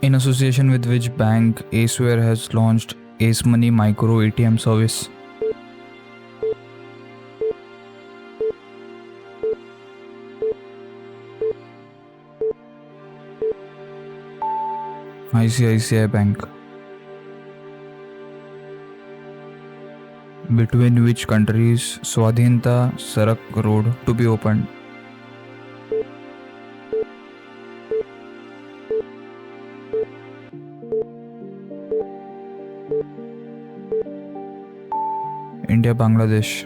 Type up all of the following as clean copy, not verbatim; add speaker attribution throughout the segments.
Speaker 1: In association with which bank Aceware has launched Ace Money Micro ATM service. ICICI Bank. Between which countries Swadhinta Sarak Road to be opened? India, Bangladesh.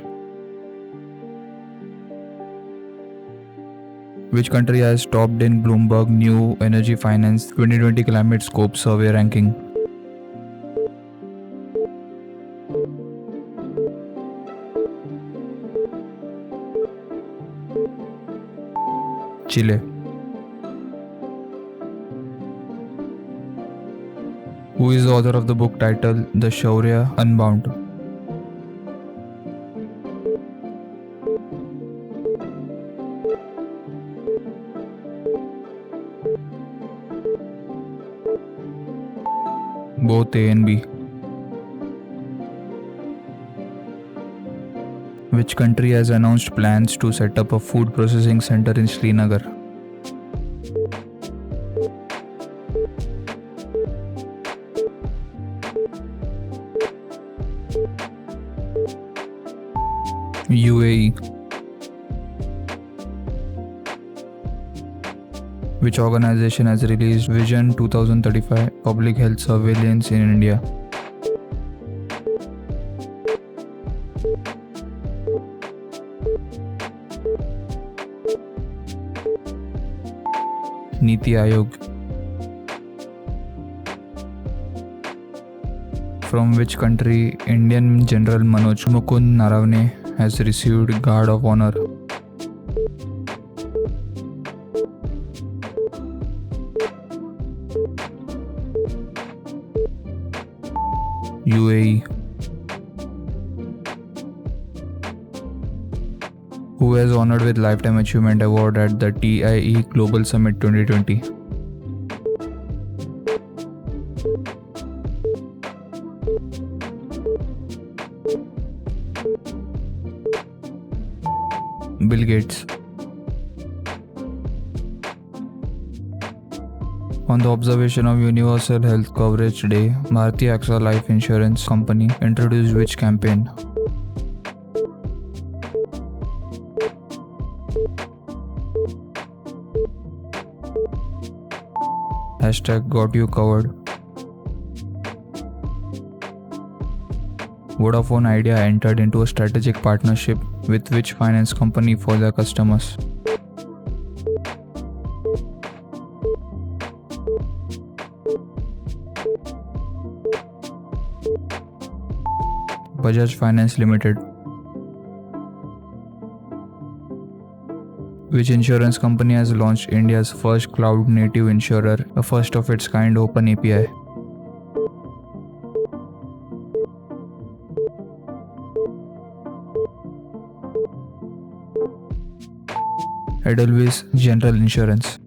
Speaker 1: Which country has topped in Bloomberg New Energy Finance 2020 Climate Scope Survey ranking? Chile. Who is the author of the book titled The Shaurya Unbound? Both A and B. Which country has announced plans to set up a food processing center in Srinagar? UAE. Which organization has released Vision 2035 Public Health Surveillance in India? Niti Aayog. From which country Indian General Manoj Mukund Naravane has received Guard of Honor? UAE. Who was honored with Lifetime Achievement Award at the TIE Global Summit 2020? Bill Gates. On the observation of Universal Health Coverage Day, Bharti AXA Life Insurance Company introduced which campaign? #Got You Covered. Vodafone Idea entered into a strategic partnership with which finance company for their customers? Bajaj Finance Limited. Which insurance company has launched India's first cloud-native insurer, a first of its kind open API? Edelweiss General Insurance.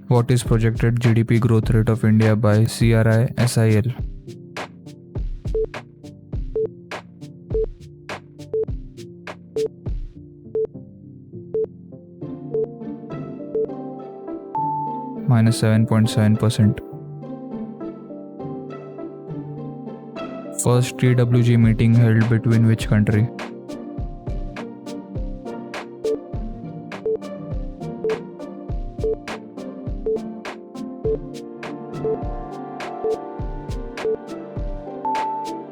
Speaker 1: What is projected GDP growth rate of India by CRI SIL? -7.7%. First TWG meeting held between which country?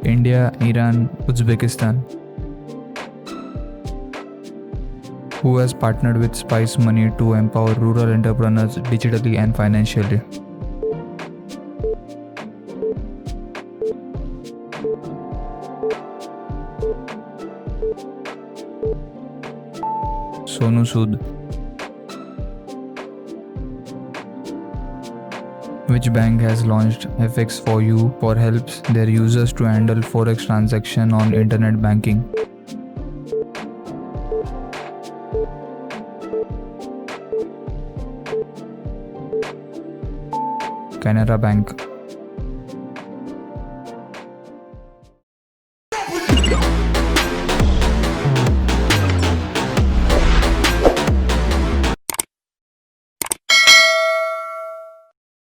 Speaker 1: India, Iran, Uzbekistan. Who has partnered with Spice Money to empower rural entrepreneurs digitally and financially? Sonu Sood. Which bank has launched FX for You for helps their users to handle forex transaction on internet banking? Canara Bank.